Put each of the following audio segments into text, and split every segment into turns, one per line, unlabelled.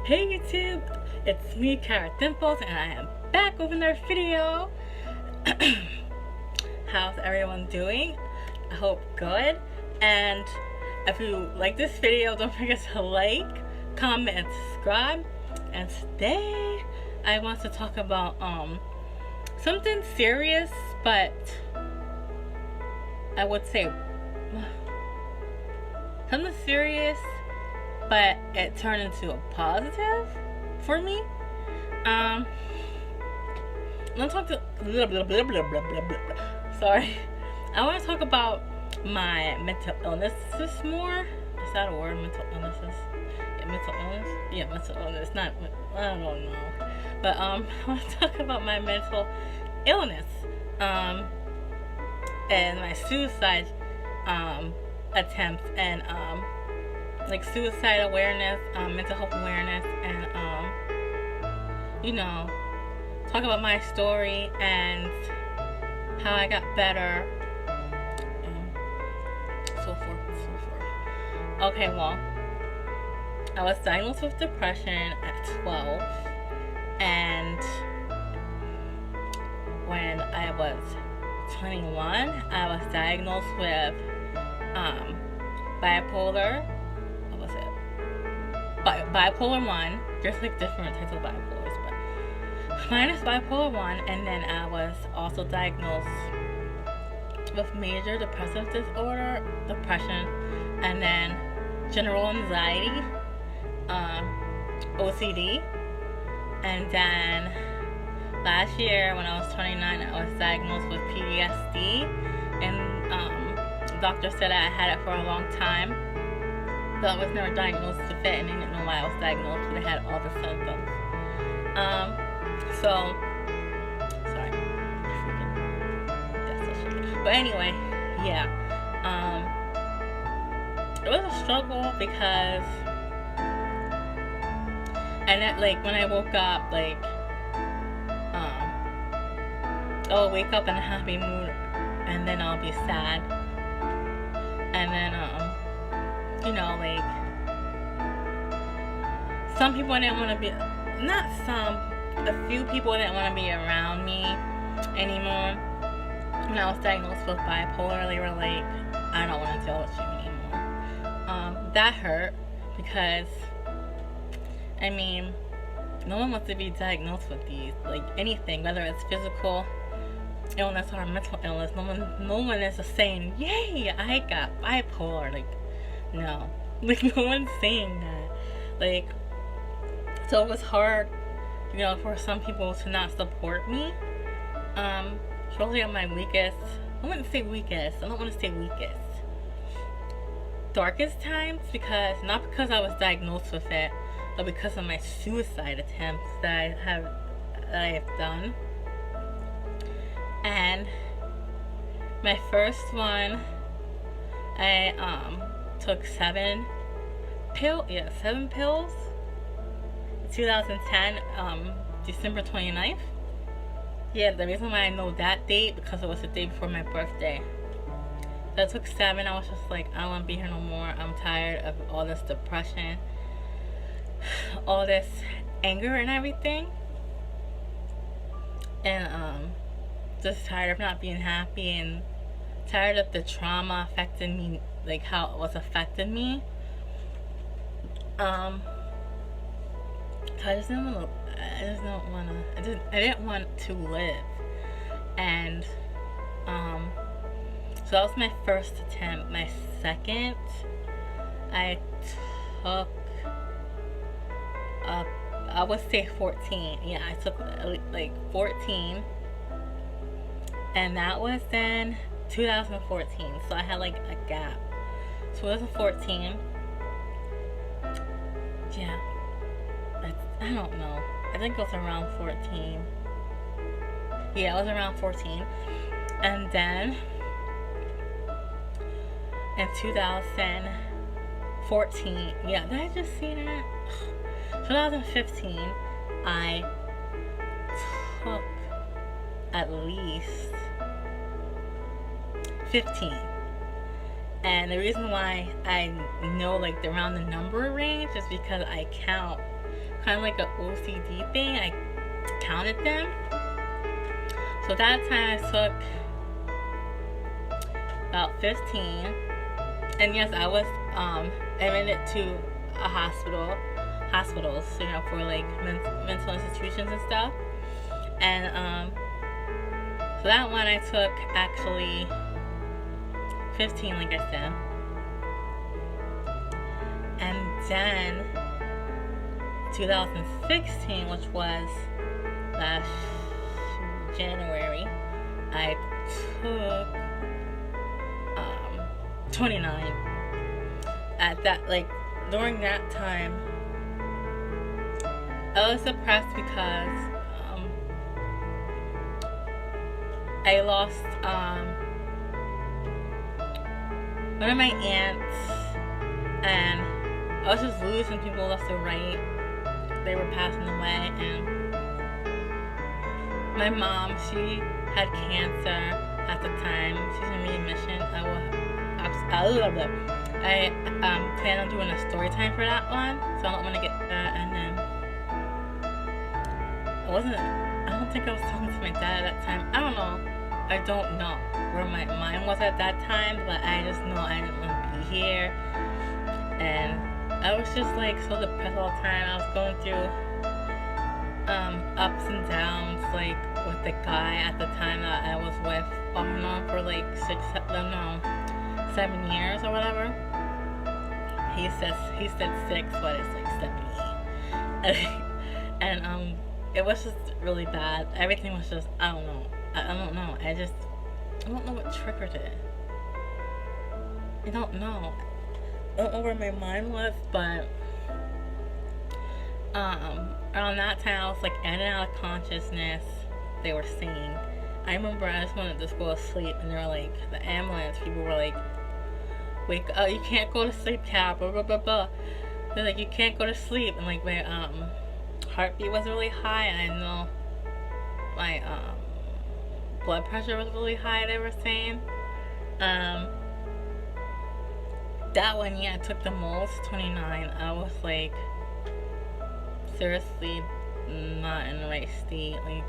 Hey YouTube, it's me, Cara Dimples, and I am back with another video. How's everyone doing? I hope good. And if you like this video, don't forget to like, comment, and subscribe. And today, I want to talk about something serious, but I would say something serious, but it turned into a positive for me. Let's talk to sorry. I want to talk about my mental illnesses more. Is that a word? Mental illnesses? Yeah, mental illness. Yeah, mental illness. Not. I don't know. But I want to talk about my mental illness. And my suicide attempts and like suicide awareness, mental health awareness, and talk about my story and how I got better, so forth and so forth. Okay, well, I was diagnosed with depression at 12, and when I was 21, I was diagnosed with bipolar. Bipolar 1. There's like different types of bipolars, but mine is bipolar 1, and then I was also diagnosed with major depressive disorder, depression, and then general anxiety, OCD, and then last year when I was 29, I was diagnosed with PTSD, and the doctor said I had it for a long time. So I was never diagnosed with it, and they didn't know why I was diagnosed, but I had all the symptoms. Sorry. But anyway, yeah. It was a struggle because, and that, like, when I woke up, like, I'll wake up in a happy mood, and then I'll be sad. And then, like, some people didn't want to be, not some, a few people didn't want to be around me anymore. When I was diagnosed with bipolar, they were like, I don't want to deal with you anymore. That hurt because, I mean, no one wants to be diagnosed with these, like anything, whether it's physical illness or mental illness. No one is just saying, yay, I got bipolar. Like, no, like, no one's saying that. Like, so it was hard, for some people to not support me, especially on my weakest, I don't want to say weakest, darkest times, not because I was diagnosed with it, but because of my suicide attempts that I have done. And my first one, I took 7 pills. 2010, December 29th. Yeah, the reason why I know that date, because it was the day before my birthday. So I took 7. I was just like, I don't want to be here no more. I'm tired of all this depression, all this anger and everything. And just tired of not being happy, and tired of the trauma affecting me, like how it was affecting me. I didn't want to live. And so that was my first attempt. My second, I took I would say 14. Yeah, I took like 14, and that was in 2014. So I had like a gap. So it was 14. Yeah, I don't know. I think it was around 14. Yeah, it was around 14. And then in 2014, yeah, did I just see that? 2015, I took at least 15. And the reason why I know like around the number range is because I count kind of like an OCD thing. I counted them. So that time I took about 15, and yes, I was admitted to a hospitals, for like mental institutions and stuff. And so that one I took actually 15, like I said. And then 2016, which was last January, I took 29. At that, like, during that time, I was depressed because I lost one of my aunts, and I was just losing people left and right. They were passing away, and my mom, she had cancer at the time. She's in remission. I plan on doing a story time for that one, so I don't want to get that. And then I don't think I was talking to my dad at that time. I don't know where my mind was at that time, but I just know I didn't want to be here. And I was just like so depressed all the time. I was going through ups and downs, like with the guy at the time that I was with off and on for like 7 years or whatever. He said 6, but it's like 7 and it was just really bad. Everything was just, I don't know. I don't know. I don't know what triggered it. I don't know where my mind was, but around that time I was like in and out of consciousness. They were saying, I remember I just wanted to just go to sleep, and they were like, the ambulance people were like, wake up, you can't go to sleep, Cap, blah blah blah blah. They're like, you can't go to sleep, and like my heartbeat was really high, and I know my blood pressure was really high, they were saying. That one year I took the most, 29. I was like seriously not in the right state. Like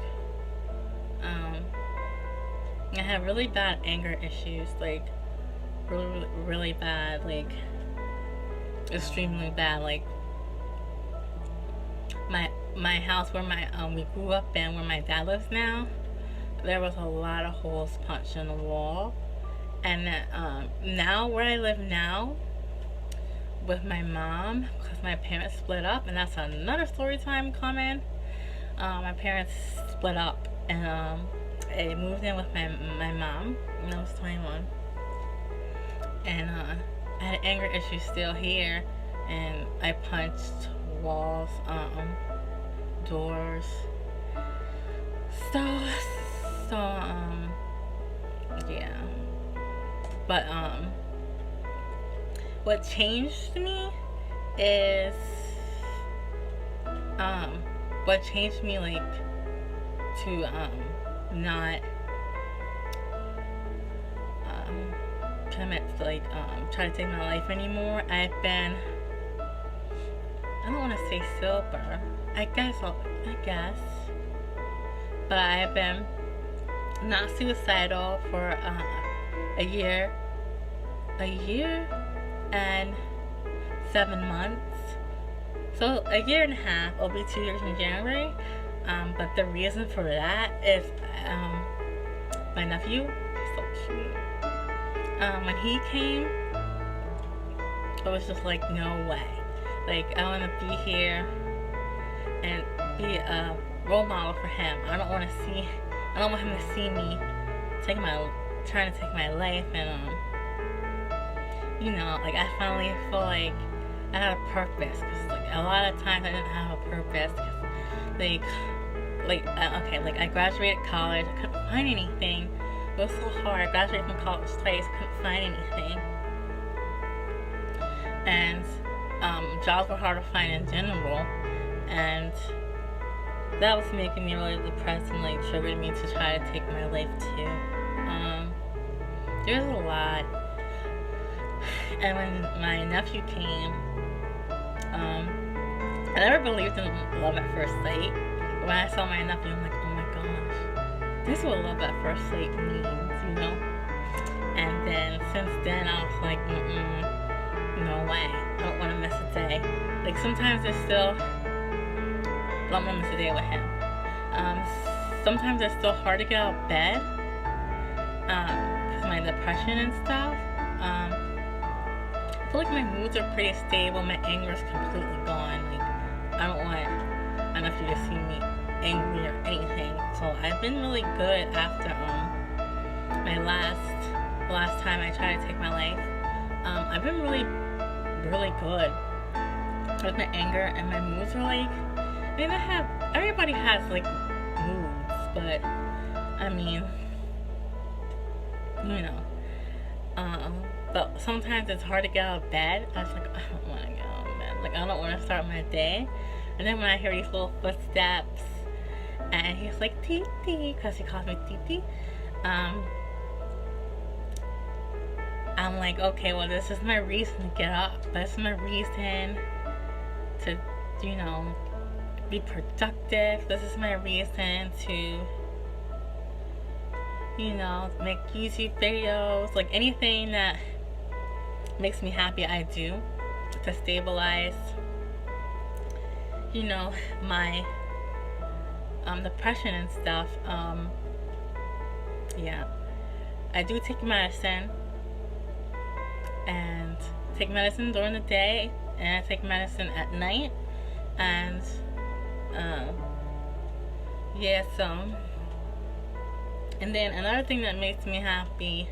I had really bad anger issues, like really, really bad, like extremely bad. Like my house where we grew up in, where my dad lives now, there was a lot of holes punched in the wall. And now where I live now with my mom, because my parents split up, and that's another story time coming. My parents split up, and I moved in with my mom when I was 21. And I had anger issues still here, and I punched walls, doors. So yeah. But what changed me is like to not commit to like try to take my life anymore. I don't want to say sober. I guess, but I have been not suicidal for a year and 7 months. So a year and a half. It'll be 2 years in January. But the reason for that is my nephew. He's so cute. When he came, it was just like, no way. Like, I want to be here and be a role model for him. I don't want him to see me trying to take my life, and like I finally feel like I had a purpose, because like a lot of times I didn't have a purpose, I graduated college, I couldn't find anything. It was so hard. I graduated from college twice, couldn't find anything, and jobs were hard to find in general, and that was making me really depressed and like triggered me to try to take my life too. There's a lot. And when my nephew came, I never believed in love at first sight. But when I saw my nephew, I'm like, oh my gosh, this is what love at first sight means, you know? And then since then, I was like, no way. I don't want to miss a day. Like sometimes it's still, I don't want to miss a day with him. Sometimes it's still hard to get out of bed because of my depression and stuff. I feel like my moods are pretty stable. My anger is completely gone. Like I don't want enough of you to see me angry or anything. So I've been really good after my last time I tried to take my life. I've been really good with my anger, and my moods are like, I mean, everybody has like moods, but I mean, you know, but sometimes it's hard to get out of bed. I was like, I don't want to get out of bed. Like I don't want to start my day. And then when I hear these little footsteps, and he's like Titi, because he calls me Titi, I'm like, okay, well, this is my reason to get up. This is my reason to, you know, be productive. This is my reason to, you know, make YouTube videos. Like anything that makes me happy, I do to stabilize, you know, my depression and stuff. Yeah, I do take medicine. And take medicine during the day, and I take medicine at night, and yeah, so, and then another thing that makes me happy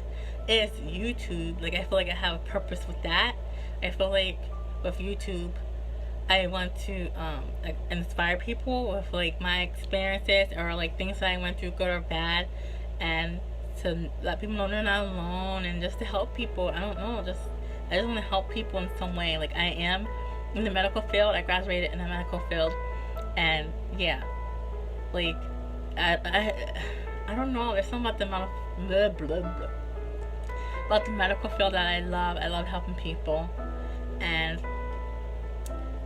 is YouTube. Like I feel like I have a purpose with that. I feel like with YouTube I want to like inspire people with like my experiences or like things that I went through, good or bad, and to let people know they're not alone, and just to help people. I don't know, I just want to help people in some way. Like I am in the medical field. I graduated in the medical field, and yeah, like I don't know. There's something about the medical field that I love. I love helping people, and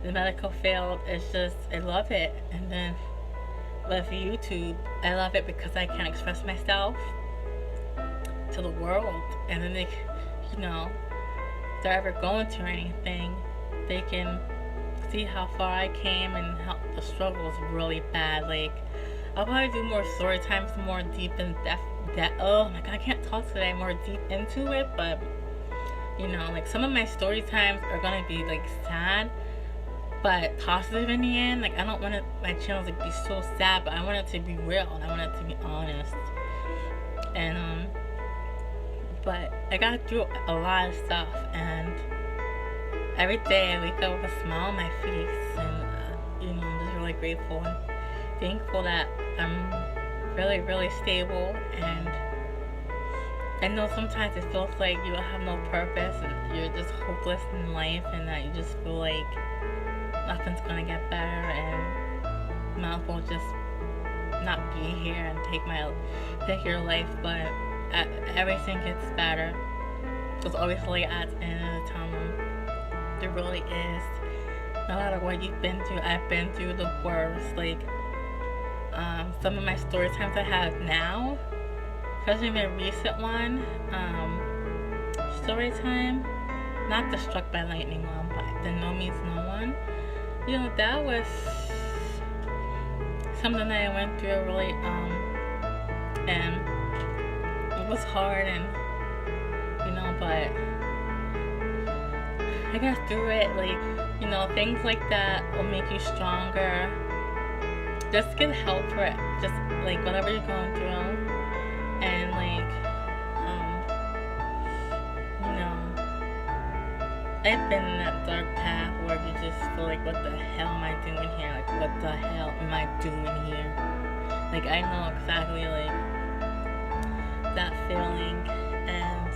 the medical field is just, I love it. And then with YouTube, I love it because I can express myself to the world, and then they, you know, if they're ever going through anything, they can see how far I came and how the struggle is really bad. Like I'll probably do more story times, more deep in depth. Oh my god, I can't talk today. More deep into it, but you know, like some of my story times are gonna be like sad, but positive in the end. Like I don't want my channel to be so sad, but I want it to be real, and I want it to be honest. And but I got through a lot of stuff, and every day I wake up with a smile on my face, and you know, I'm just really grateful and thankful that I'm really stable. And I know sometimes it feels like you have no purpose and you're just hopeless in life, and that you just feel like nothing's gonna get better, and might as well just not be here and take your life. But everything gets better. There's always light at the end of the tunnel. There really is. No matter what you've been through, I've been through the worst. Like some of my story times I have now, especially my recent one, story time, not the struck by lightning one, but the no means no one. You know, that was something that I went through really, and it was hard, and you know, but I got through it. Like, you know, things like that will make you stronger. Just get help for it. Just like whatever you're going through, and like, you know, I've been in that dark path where you just feel like, what the hell am I doing here? Like, what the hell am I doing here? Like, I know exactly like that feeling. And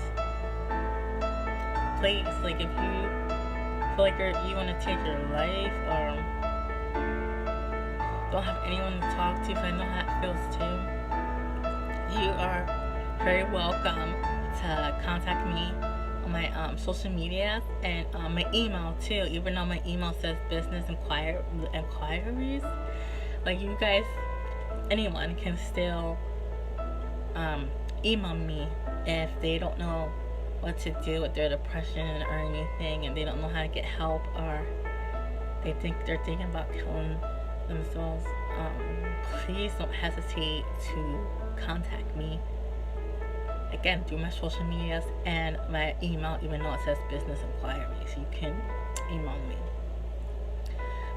please, like, if you feel like you want to take your life, or don't have anyone to talk to, because I know how it feels too, you are very welcome to contact me my social media and my email too. Even though my email says business inquiries, like you guys, anyone can still email me if they don't know what to do with their depression or anything, and they don't know how to get help, or they're thinking about killing themselves. Please don't hesitate to contact me. Again, through my social medias and my email, even though it says business inquiries, you can email me.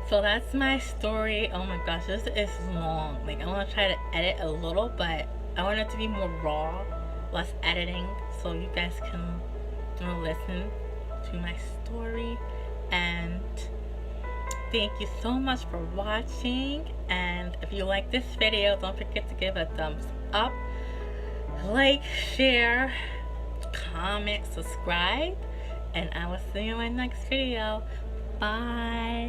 So that's my story. Oh my gosh, this is long. Like, I want to try to edit a little, but I want it to be more raw, less editing, so you guys can listen to my story. And thank you so much for watching. And if you like this video, don't forget to give a thumbs up, like, share, comment, subscribe, and I will see you in my next video. Bye.